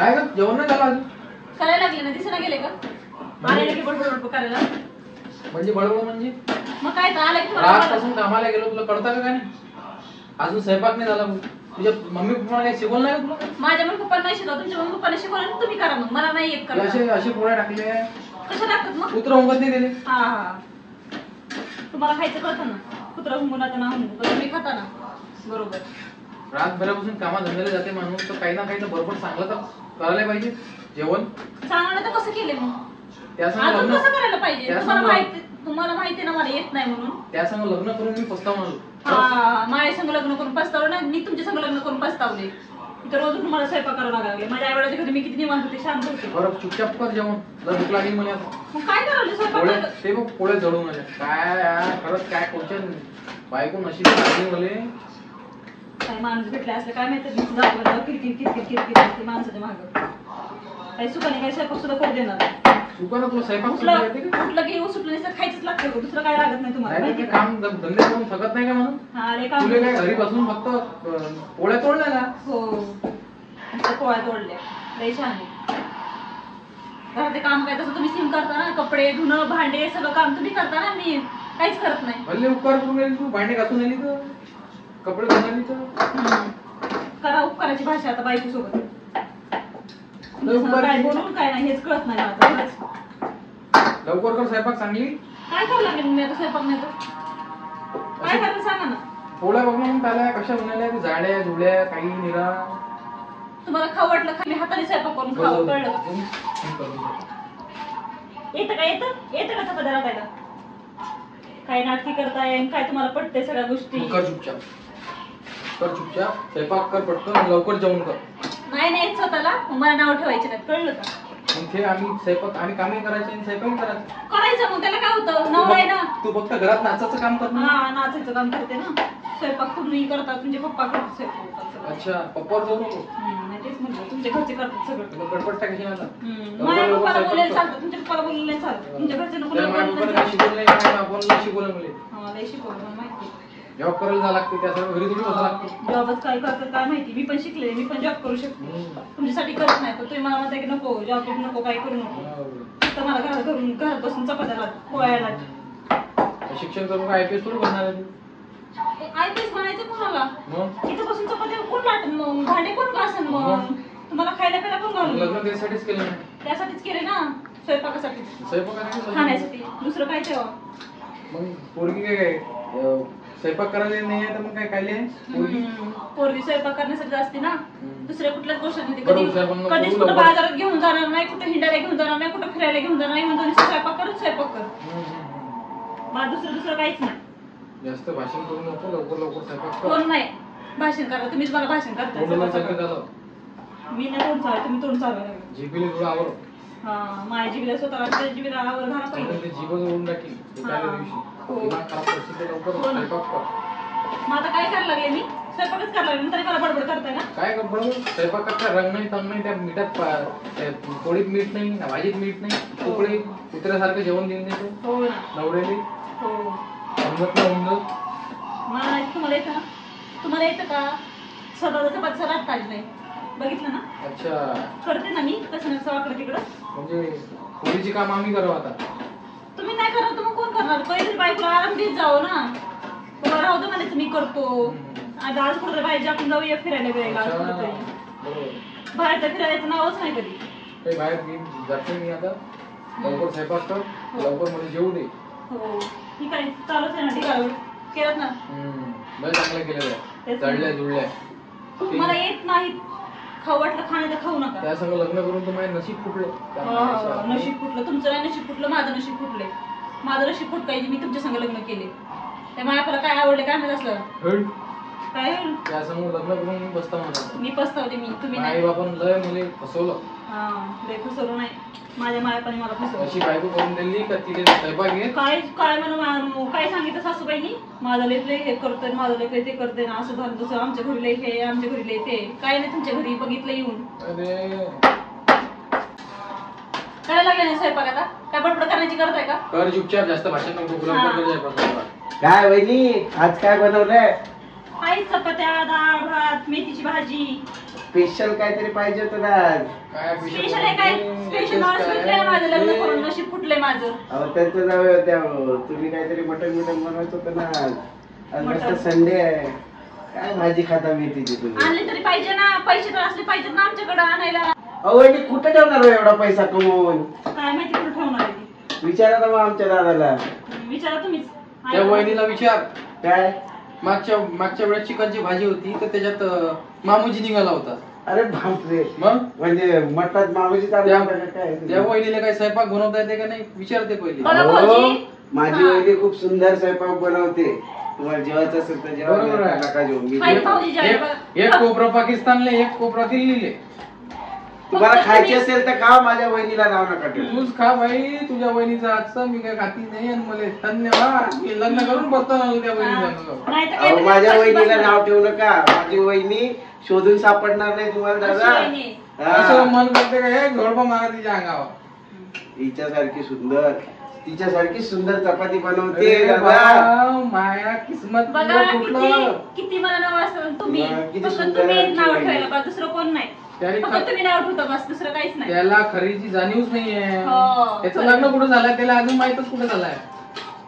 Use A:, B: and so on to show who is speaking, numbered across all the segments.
A: काय ग जेवण नाही झालं अजून?
B: करायला लागले ना दिसना गेले का? आले की बडबड करायला.
A: म्हणजे बडबड म्हणजे?
B: मग काय आलं की
A: रातपासून कामाला गेलो तुला कळतं का काय? अजून स्वयंपाक नाही झाला. तुझ्या मम्मी पप्पाने काही शिकवलं नाही तुला?
B: माझ्या मम्मी पप्पांना नाही शिकवलं, तुमच्या मम्मी पप्पांना शिकवलं तुम्ही करा, मग मला नाही येत करा.
A: असे असे पोळ्या टाकले
B: कशा टाकतात मग?
A: कुत्रा उंगत नाही दिले.
B: हा हा तुम्हाला खायचं कळतं ना, कुत्रा हुंगून आता ना हुंगून तुम्ही खाता ना. बरोबर.
A: रातभरापासून कामात धंद्याला जाते माणूस, तर काही ना काही तर बरोबर चांगलं तर करायला पाहिजे. जेवण
B: चांगलं तर कसं केले मग?
A: त्यासंग
B: कसं करायला पाहिजे? तुम्हाला माहिती ना मला येत नाही म्हणून.
A: त्यासंग लग्न करून मी पस्तावून आलो.
B: हा माझ्या संग लग्न करून पस्तावलं ना, मी तुमच्या संग लग्न करून पस्तावले. तर रोज तुम्हाला स्वयंपाक करावा लागले. माझ्या आई वडिलांच्या घरी मी किती निवांत होते, शांत होते.
A: बरं चुपचाप कर जेवण, जर भूक लागली मला आता.
B: मग काय करायला स्वयंपाक?
A: ते बघ पोळे जळून आले. काय यार खरंच काय कोणच्या बायको नशीब लागली मले.
B: काय माणूस भेटले असले काय माहिती, किरकिर माणसाच्या मागं. काही सुखाने काही स्वयंपाक सुद्धा करू देणार.
A: सुखानं तुला स्वयंपाक
B: कुठलं की सुटलं नाही तर खायचंच लागतं, दुसरं काय लागत नाही तुम्हाला.
A: काम धंदे करून थकत नाही का म्हणून? तुला काय घरी बसून फक्त पोळ्या तोडल्या ना?
B: हो पोळ्या तोडल्या, लई छान. घरात काम काय तसं तुम्ही सिम करता ना, कपडे धुणं भांडे सगळं काम तुम्ही करता ना, मी काहीच करत नाही.
A: भले उपकार करून गेली तू, भांडे घासून आली तर कपडे धुवून आली तर
B: करा उपकाराची भाषा आता बायको सोबत. काय बोलून काय नाही हेच कळत नाही मला.
A: लवकर कर स्वयंपाक चांगली.
B: काय करावं लागेल मी आता स्वयंपाक नाही तर? काय करायला सांगा ना.
A: पोळ्या बघ म्हणून त्याला कशा बनवल्या, जाड्या जुळ्या काही निरा.
B: तुम्हाला खाऊ वाटलं खाली हाताने स्वयंपाक करून खाऊ, कळलं का? येतं का येतं का चपात्या लाटायला? काय नाटकी करताय, काय तुम्हाला पटते सगळ्या गोष्टी?
A: कर चुपचाप स्वयंपाक कर पटकन, लवकर जेवण कर.
B: नाही स्वतःला मला नाव ठेवायचे नाही, कळलं का?
A: मग ते आम्ही स्वयंपाक आम्ही कामही करायचे आणि स्वयंपाक
B: करायचं, मग त्याला काय होतं, नवरा आहे ना.
A: तू फक्त घरात नाचाचं काम कर.
B: हा नाचायचं काम करते ना, स्वयंपाक तुम्ही करता, तुमचे पप्पा करतात स्वयंपाक.
A: अच्छा पप्पावर जाऊ नको.
B: तेच म्हणलं तुमच्या घरचे करतात सगळं.
A: गडबड कशी आता
B: माझ्या पप्पाला बोलायला चालतं, तुमच्या पप्पाला बोलायला नाही चालत. तुमच्या घरचे नको
A: शिकवलं नाही, आपण शिकवलं मुले.
B: हा लय शिकवलं मला माहिती.
A: जॉब करायला जावं लागते, त्या सर्व घरी थोडी बसावं लागते.
B: जॉबच काय करतात काय माहिती, मी पण शिकले, मी पण जॉब करू शकते. तुमच्यासाठी करत नाही तर तुम्ही मला म्हणताय की नको जॉब नको काय करू नको, तर मला घरात बसून चपात्याला पोळ्याला.
A: शिक्षण करून काय IPS थोडी बनणार आहे तू?
B: IPS बनायचं कोणाला? इथं बसून चपात्या कोण लाटन, मग भांडे कोण घासन, मग तुम्हाला खायला प्यायला कोण घालून?
A: लग्न त्यासाठीच केलं ना.
B: त्यासाठीच केले ना, स्वयंपाकासाठी
A: स्वयंपाकासाठी
B: खाण्यासाठी, दुसरं काय ठेवा.
A: मग पोरगी काय स्वयंपाक करायला नाही आहे तर मग काय खायले?
B: पोरगी स्वयंपाक करण्यासाठी असते ना, दुसऱ्या कुठल्याच गोष्टी नाही. कधीच कुठं बाजारात घेऊन जाणार नाही, कुठं हिंडायला घेऊन जाणार नाही, कुठं फिरायला घेऊन जाणार नाही, म्हणून स्वयंपाक कर. मला दुसरं काहीच नाही.
A: जास्त भाषण करू नको, लवकर स्वयंपाक कर.
B: कोण नाही भाषण करा, तुम्हीच मला भाषण करता. मी नाही तोंड चालू, तुम्ही तोंड चालू.
A: जिबीला थोडं आवर.
B: हा माझ्या जिबीला स्वतःला जिबीला आवर घाला पाहिजे.
A: जीवन ओढून टाकील
B: मग आता काय करायला लागले, मी स्वयंपाकच करायला लागले, तरी मला बडबड करताय ना. काय
A: बडबड? स्वयंपाकाचा रंग नाही, तंग नाही, त्या मिठात पोळीत मीठ नाही, भाजीत मीठ नाही, तुकडे कुत्र्यासारखं जेवण देऊन देतो.
B: हो ना
A: नवऱ्याने.
B: हो
A: समजत ना उमजत.
B: मला नाही. तुम्हाला येतं का? स्वतःचा चपाती रात काढली नाही, बघितलं ना.
A: अच्छा
B: करते ना मी तसं सवाकडे तिकडं. म्हणजे
A: पोळीची काम आम्ही करावं आता.
B: तुम्ही नाही करत तर मग कोण करणार? पहिली बायकोला आराम देत जाओ ना. राहू दे म्हणायचं मी करतो. आज कुठं पाहिजे आपण जाऊया फिरायला वेळेला, बाहेर तर फिरायचं नावच नाही कधी.
A: बाहेर जाते मी आता. लवकर स्वयंपाक कर, लवकर मला जेवू दे.
B: हो ठीक आहे, चालूच आहे ना. ठीक आहे केलं ना.
A: बरं चांगलं केलेलं आहे, जळल्या जुळल्या.
B: मला येत नाही, खाऊ वाटलं खाणे तर खाऊ नका.
A: त्या संग लग्न करून तर माझं नशीब फुटलं.
B: नशीब फुटलं तुमचं, नाही नशीब फुटलं माझं नशीब फुटले. माझं नशीब फुटकायची मी तुमच्या संग लग्न केले. त्या मायाला काय आवडले काय माहित असलं काय
A: त्या संग लग्न करून मी बसता म्हणा.
B: मी पस्तावते, मी तुम्ही नाही.
A: आई बापान लय मला फसवलं.
B: हा लय फसवलं नाही, माझ्या मायापाने मला फसवलं.
A: अशी बायको करून दिली का तिथे स्वयंपाक घे.
B: काय म्हणून काय सांगितलं सासूबाईनी, माझं लय हे करतोय, माझं लय ते करतोय ना, असं झालं तसं, आमच्या घरी लय हे, आमच्या घरी लय ते. काय नाही तुमच्या घरी बघितलं येऊन.
A: अरे
B: काय लागलं नाही स्वयंपाक आता? काय बडबड करण्याची गरज आहे का?
A: कर चुपचाप, जास्त भाषण नको.
C: काय वहिनी आज काय बनवलंय?
B: आई चपात्या, डाळ भात, मेथीची भाजी.
C: स्पेशल काहीतरी पाहिजे होतं ना आज.
A: काय
B: स्पेशल आहे काय? स्पेशल माणूस भेटले माझं लग्न करून नशीब फुटले माझं.
C: अहो त्यांचं नाव आहे त्या तुम्ही काहीतरी मटण बनवायचं होतं ना आज. आज मस्त संडे आहे. काय भाजी खाता मेथीची तुम्ही?
B: आणली तरी पाहिजे ना, पैसे तर असले पाहिजेत ना आमच्याकडे आणायला.
C: अहो वहिनी कुठे ठेवणार हो एवढा पैसा कमवून?
B: काय माहिती कुठे ठेवणार आहे ती.
C: विचारा ना मग आमच्या दादाला.
B: विचारा तुम्हीच.
A: त्या वहिनीला विचार.
C: काय?
A: मागच्या वेळेस चिकनची भाजी होती तर त्याच्यात मामूजी निघाला होता.
C: अरे बापरे.
A: मग
C: म्हणजे मठात मामाची
A: त्या वहिनीला काही स्वयंपाक बनवता येते का नाही विचारते पहिले.
B: बघा भाऊजी.
C: माझी वहिनी खूप सुंदर स्वयंपाक बनवते. तुम्हाला जेवायचं असेल तर जेवा,
A: बरोबर आहे.
C: नका जेवू. मी
B: काय
C: जेवतो.
B: भाऊजी जेवायला बघा.
A: एक कोपरा पाकिस्तानले, एक कोपरा दिल्लीले.
C: तुम्हाला खायची असेल तर खा, माझ्या वहिनीला नाव नका ठेवू.
A: तूच खा भाई, तुझ्या वहिनीचा आजचा मी काय खाती नाही आणि मला धन्यवाद. मी लग्न करून बसतो ना त्या वहिनीला.
B: नाही तर
C: अहो,
B: काहीतरी
C: माझ्या
B: बसली
C: वहिनीला
B: बसली.
C: नाव ठेवू नका. माझी वहिनी शोधून सापडणार नाही तुम्हाला
B: अशी
C: दादा.
B: वहिनी.
A: असं
C: हा.
A: मन करते का हे घोडपा मारा तिच्या अंगावर.
C: हिच्यासारखी सुंदर, तिच्यासारखी सुंदर चपाती बनवते
A: अरे
C: दादा.
A: वा, माया किस्मत
B: बघा
A: तुला कुठलं.
B: किती मला नाव असतं तुम्ही
C: बघा, किती
B: फक्त
C: सुंदर
B: तुम्ही
C: आहे
B: नाव
C: आमची
B: ठेवायला
C: वहिनी.
B: बा दुसरं कोण नाही.
A: त्याने
B: फक्त तुम्ही नाव ठेवता बस दुसरं काहीच नाही.
A: त्याला खरीची जाणीवच नाहीये.
B: हो.
A: त्याचं लग्न कुठं झालंय त्याला अजून माहितच कुठं झालंय.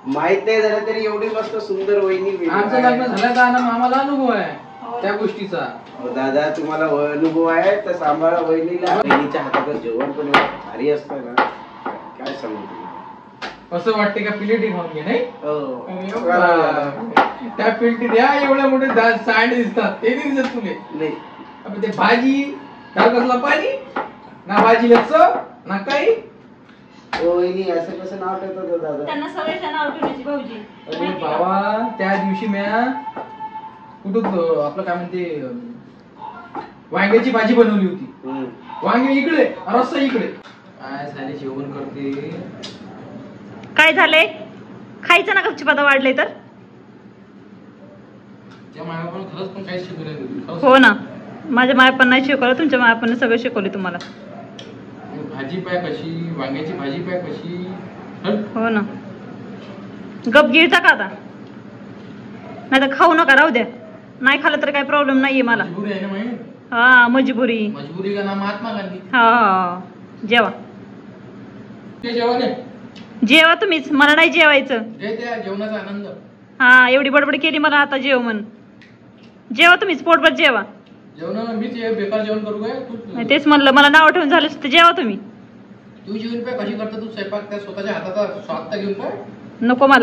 C: माहित नाही झालं तरी एवढी मस्त सुंदर वहिनी भेटली.
A: आमचं लग्न झालं का ना आम्हाला अनुभव
B: हो.
A: आहे त्या गोष्टीचा.
C: अहो, दादा तुम्हाला अनुभव आहे तर सांभाळा वहिनीला. वहिनीच्या हाताचं जेवण पण एवढं भारी असतं ना, काय सांगू तुम्हाला.
A: असं वाटते का प्लेटी खाऊन घे नाही.
C: हो.
A: अरे वा. त्या प्लेटी द्या एवढ्या मोठे सांड दिसतात ते नाही दिसत तुले.
C: नाही.
A: अबे ते भाजी काय कसला पाणी ना भाजीला चव ना काही.
C: वहिनी असं कसं नाव ठेवतो दादा?
B: त्यांना सवय त्या नाव ठेवण्याची भाऊजी.
A: अरे
B: माहिती का?
A: बाबा त्या दिवशी म्या कुठं आपलं काय म्हणते वांग्याची भाजी बनवली होती.
C: हम्म.
A: वांगे इकडे रस्सा इकडे. काय झाले जेवण करते.
B: काय झालंय? खायचं ना गपची पदा वाढले तर.
A: त्या मायापण खरंच पण काही शिकवलं.
B: हो ना, माझ्या मायापण नाही शिकवलं, तुमच्या मायापण सगळं शिकवले तुम्हाला.
A: भाजी पाय कशी, वांग्याची भाजी पाय कशी. हट.
B: हो ना. गप गिळता का आता? नाही तर खाऊ नका, राहू द्या. नाही खाल्लं तर काही प्रॉब्लेम नाहीये मला.
A: मजबुरी आहे ना माहिती.
B: हा मजबुरी.
A: मजबुरी का नाम महात्मा गांधी.
B: हा जेवा
A: ते जेवण आहे.
B: जेवा तुम्हीच, मला नाही जेवायचं.
A: जे त्या जेवणाचा आनंद.
B: हा एवढी बडबड केली मला आता जेव म्हण. जेवा तुम्हीच, पोटभर जेवा.
A: जेवण मीच बेकार जेवण करू काय तू.
B: तेच म्हणलं, मला नाव ठेवून झालं तर जेवा तुम्ही.
A: तू जेवण पाय कशी करता तू स्वयंपाक त्या स्वतःच्या हाताचा स्वाद घेऊन पाय.
B: नको मला.